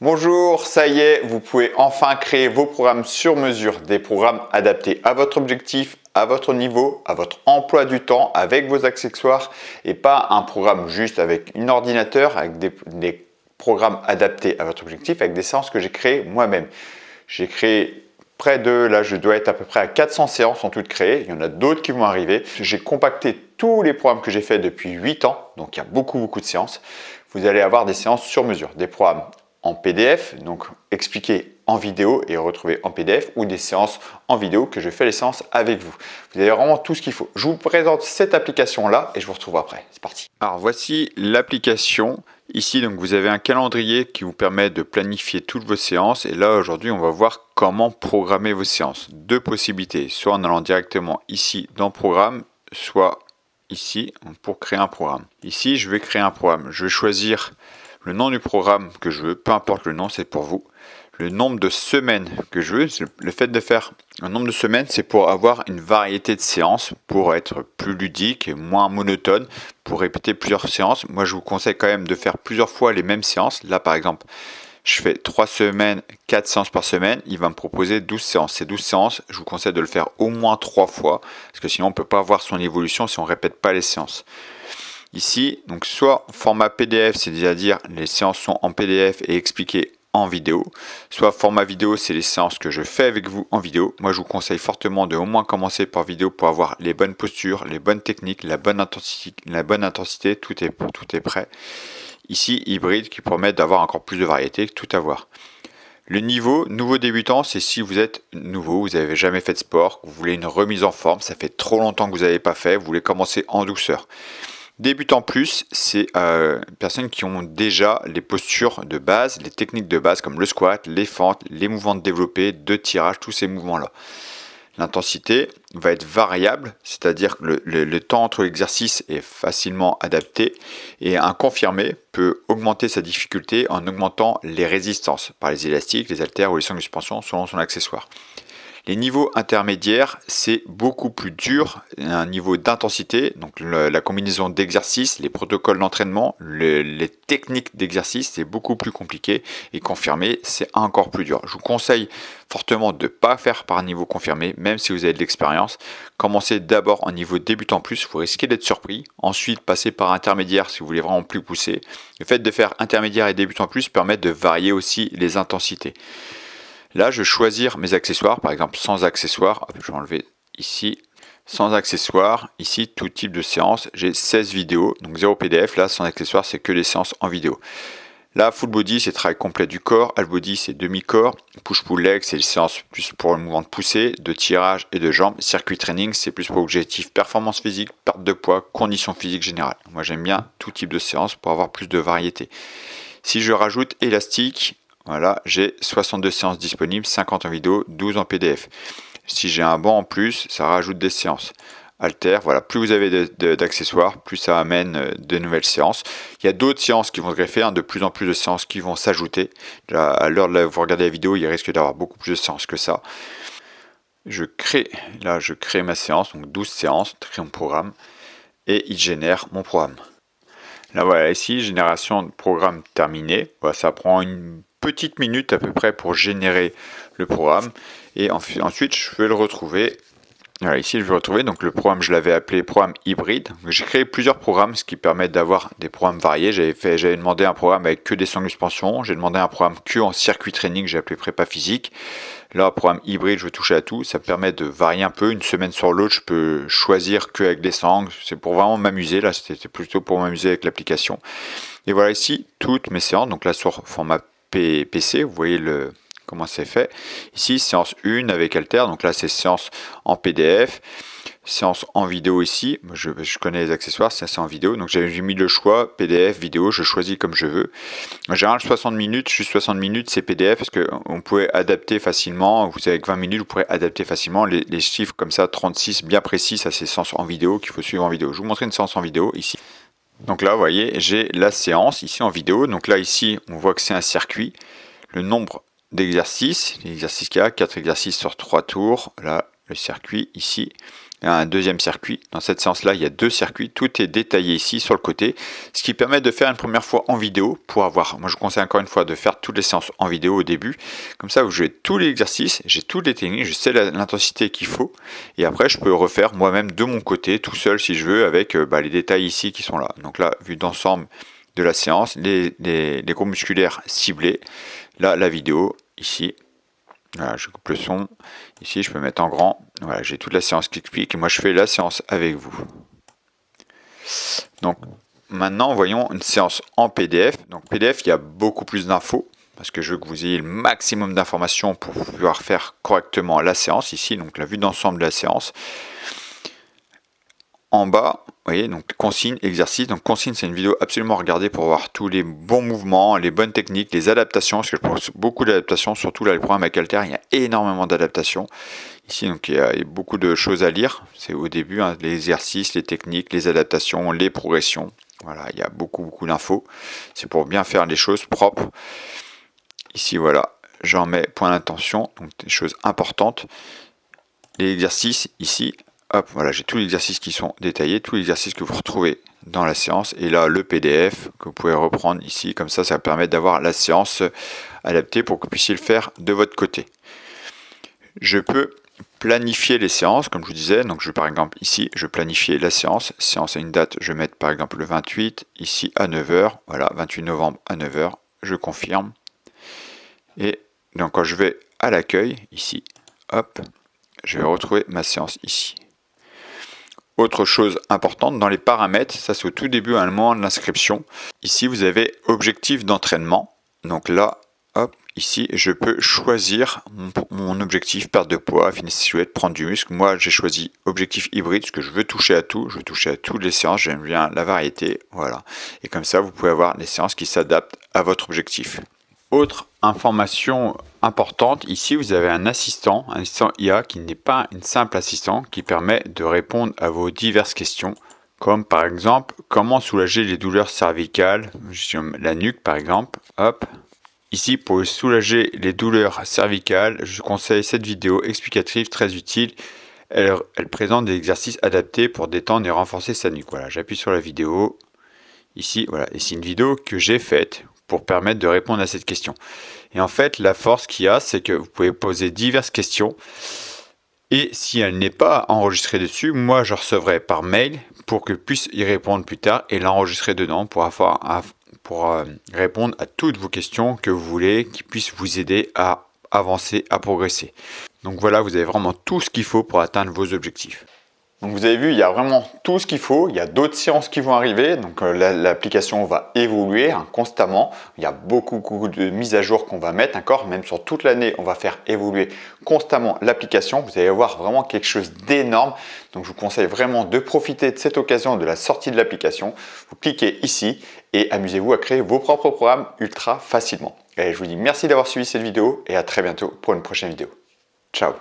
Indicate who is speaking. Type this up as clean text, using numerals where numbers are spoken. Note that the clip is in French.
Speaker 1: Bonjour, ça y est, vous pouvez enfin créer vos programmes sur mesure, des programmes adaptés à votre objectif, à votre niveau, à votre emploi du temps, avec vos accessoires et pas un programme juste avec un ordinateur, avec des programmes adaptés à votre objectif, avec des séances que j'ai créées moi-même. J'ai créé là je dois être à peu près à 400 séances en tout créées, il y en a d'autres qui vont arriver. J'ai compacté tous les programmes que j'ai fait depuis 8 ans, donc il y a beaucoup de séances. Vous allez avoir des séances sur mesure, des programmes en PDF, donc expliqués en vidéo et retrouvés en PDF, ou des séances en vidéo que je fais les séances avec vous. Vous avez vraiment tout ce qu'il faut. Je vous présente cette application-là et je vous retrouve après. C'est parti. Alors voici l'application. Ici, donc, vous avez un calendrier qui vous permet de planifier toutes vos séances. Et là, aujourd'hui, on va voir comment programmer vos séances. Deux possibilités, soit en allant directement ici dans Programme, soit ici pour créer un programme. Ici, je vais créer un programme. Je vais choisir le nom du programme que je veux, peu importe le nom, c'est pour vous. Le nombre de semaines que je veux, le fait de faire un nombre de semaines, c'est pour avoir une variété de séances, pour être plus ludique et moins monotone, pour répéter plusieurs séances. Moi, je vous conseille quand même de faire plusieurs fois les mêmes séances. Là, par exemple, je fais 3 semaines, 4 séances par semaine, il va me proposer 12 séances. Ces 12 séances, je vous conseille de le faire au moins 3 fois, parce que sinon on ne peut pas voir son évolution si on ne répète pas les séances. Ici, donc soit format PDF, c'est-à-dire les séances sont en PDF et expliquées en vidéo, soit format vidéo, c'est les séances que je fais avec vous en vidéo. Moi, je vous conseille fortement de au moins commencer par vidéo pour avoir les bonnes postures, les bonnes techniques, la bonne intensité, tout est prêt. Ici, hybride qui permet d'avoir encore plus de variété, tout avoir. Le niveau, nouveau débutant, c'est si vous êtes nouveau, vous n'avez jamais fait de sport, vous voulez une remise en forme, ça fait trop longtemps que vous n'avez pas fait, vous voulez commencer en douceur. Débutant plus, c'est personnes qui ont déjà les postures de base, les techniques de base comme le squat, les fentes, les mouvements de développé, de tirage, tous ces mouvements-là. L'intensité va être variable, c'est-à-dire que le temps entre l'exercice est facilement adapté et un confirmé peut augmenter sa difficulté en augmentant les résistances par les élastiques, les haltères ou les sangles de suspension selon son accessoire. Les niveaux intermédiaires, c'est beaucoup plus dur, un niveau d'intensité, donc la combinaison d'exercices, les protocoles d'entraînement, les techniques d'exercice, c'est beaucoup plus compliqué et confirmé, c'est encore plus dur. Je vous conseille fortement de ne pas faire par niveau confirmé, même si vous avez de l'expérience. Commencez d'abord en niveau débutant plus, vous risquez d'être surpris. Ensuite, passez par intermédiaire si vous voulez vraiment plus pousser. Le fait de faire intermédiaire et débutant plus permet de varier aussi les intensités. Là, je vais choisir mes accessoires, par exemple sans accessoires, je vais enlever ici, sans accessoires, ici tout type de séance, j'ai 16 vidéos, donc 0 PDF, là sans accessoires c'est que les séances en vidéo. Là, full body c'est travail complet du corps, half body c'est demi-corps, push-pull leg c'est les séances plus pour le mouvement de poussée, de tirage et de jambes, circuit training c'est plus pour objectif performance physique, perte de poids, condition physique générale. Moi j'aime bien tout type de séance pour avoir plus de variété. Si je rajoute élastique, voilà, j'ai 62 séances disponibles, 50 en vidéo, 12 en PDF. Si j'ai un banc en plus, ça rajoute des séances. Halter, voilà, plus vous avez d'accessoires, plus ça amène de nouvelles séances. Il y a d'autres séances qui vont se greffer, de plus en plus de séances qui vont s'ajouter. À l'heure de vous regardez la vidéo, il risque d'avoir beaucoup plus de séances que ça. Je crée ma séance, donc 12 séances, je crée mon programme, et il génère mon programme. Là voilà, ici, génération de programme terminée. Voilà, ça prend une petite minute à peu près pour générer le programme. Et ensuite, je vais le retrouver. Voilà, ici, je vais retrouver. Donc, le programme, je l'avais appelé programme hybride. J'ai créé plusieurs programmes, ce qui permet d'avoir des programmes variés. J'avais demandé un programme avec que des sangles de suspension. J'ai demandé un programme que en circuit training, j'ai appelé prépa physique. Là, programme hybride, je vais toucher à tout. Ça me permet de varier un peu. Une semaine sur l'autre, je peux choisir que avec des sangles. C'est pour vraiment m'amuser. Là, c'était plutôt pour m'amuser avec l'application. Et voilà ici, toutes mes séances. Donc là, sur format PC, vous voyez comment c'est fait. Ici, séance 1 avec Alter. Donc là, c'est séance en PDF. Séance en vidéo ici, je connais les accessoires, c'est en vidéo, donc j'ai mis le choix PDF, vidéo, je choisis comme je veux. En général 60 minutes, juste 60 minutes c'est PDF parce qu'on pouvait adapter facilement, vous savez avec 20 minutes vous pourrez adapter facilement les chiffres comme ça, 36 bien précis, ça c'est séance en vidéo qu'il faut suivre en vidéo. Je vais vous montrer une séance en vidéo ici. Donc là vous voyez, j'ai la séance ici en vidéo, donc là ici on voit que c'est un circuit, le nombre d'exercices, les exercices qu'il y a, 4 exercices sur 3 tours, là le circuit ici. un deuxième circuit. Dans cette séance-là, il y a 2 circuits. Tout est détaillé ici sur le côté, ce qui permet de faire une première fois en vidéo pour avoir. Moi, je vous conseille encore une fois de faire toutes les séances en vidéo au début. Comme ça, j'ai tous les exercices, j'ai toutes les techniques, je sais l'intensité qu'il faut. Et après, je peux refaire moi-même de mon côté, tout seul si je veux, avec les détails ici qui sont là. Donc là, vue d'ensemble de la séance, les groupes musculaires ciblés. Là, la vidéo ici. Voilà, je coupe le son. Ici, je peux mettre en grand. Voilà, j'ai toute la séance qui explique. Et moi, je fais la séance avec vous. Donc, maintenant, voyons une séance en PDF. Donc, PDF, il y a beaucoup plus d'infos. Parce que je veux que vous ayez le maximum d'informations pour pouvoir faire correctement la séance. Ici, donc la vue d'ensemble de la séance. En bas, vous voyez, donc consigne, exercice. Donc consigne, c'est une vidéo absolument à regarder pour voir tous les bons mouvements, les bonnes techniques, les adaptations, parce que je pense beaucoup d'adaptations, surtout là, les programmes avec Halter, il y a énormément d'adaptations. Ici, donc il y a beaucoup de choses à lire. C'est au début, hein, les exercices, les techniques, les adaptations, les progressions. Voilà, il y a beaucoup d'infos. C'est pour bien faire les choses propres. Ici, voilà, j'en mets point d'intention, donc des choses importantes. Les exercices, ici, hop, voilà, j'ai tous les exercices qui sont détaillés, tous les exercices que vous retrouvez dans la séance. Et là, le PDF que vous pouvez reprendre ici, comme ça permet d'avoir la séance adaptée pour que vous puissiez le faire de votre côté. Je peux planifier les séances, comme je vous disais. Donc, par exemple, ici, je planifie la séance. Séance à une date, je vais mettre par exemple le 28, ici à 9h. Voilà, 28 novembre à 9h, je confirme. Et donc, quand je vais à l'accueil, ici, hop, je vais retrouver ma séance ici. Autre chose importante, dans les paramètres, ça c'est au tout début, à un moment de l'inscription. Ici, vous avez objectif d'entraînement. Donc là, hop, ici, je peux choisir mon objectif, perte de poids, finir silhouette, prendre du muscle. Moi, j'ai choisi objectif hybride, parce que je veux toucher à tout. Je veux toucher à toutes les séances, j'aime bien la variété. Voilà. Et comme ça, vous pouvez avoir les séances qui s'adaptent à votre objectif. Autre information importante, ici vous avez un assistant IA qui n'est pas un simple assistant, qui permet de répondre à vos diverses questions, comme par exemple comment soulager les douleurs cervicales, la nuque par exemple, hop. Ici pour soulager les douleurs cervicales, je conseille cette vidéo explicative très utile. Elle présente des exercices adaptés pour détendre et renforcer sa nuque. Voilà, j'appuie sur la vidéo. Ici, voilà, et c'est une vidéo que j'ai faite pour permettre de répondre à cette question. Et en fait, la force qu'il y a, c'est que vous pouvez poser diverses questions. Et si elle n'est pas enregistrée dessus, moi, je recevrai par mail pour que je puisse y répondre plus tard et l'enregistrer dedans pour répondre à toutes vos questions que vous voulez, qui puissent vous aider à avancer, à progresser. Donc voilà, vous avez vraiment tout ce qu'il faut pour atteindre vos objectifs. Donc vous avez vu, il y a vraiment tout ce qu'il faut. Il y a d'autres séances qui vont arriver. Donc l'application va évoluer constamment. Il y a beaucoup de mises à jour qu'on va mettre encore. Même sur toute l'année, on va faire évoluer constamment l'application. Vous allez voir vraiment quelque chose d'énorme. Donc je vous conseille vraiment de profiter de cette occasion de la sortie de l'application. Vous cliquez ici et amusez-vous à créer vos propres programmes ultra facilement. Et je vous dis merci d'avoir suivi cette vidéo et à très bientôt pour une prochaine vidéo. Ciao!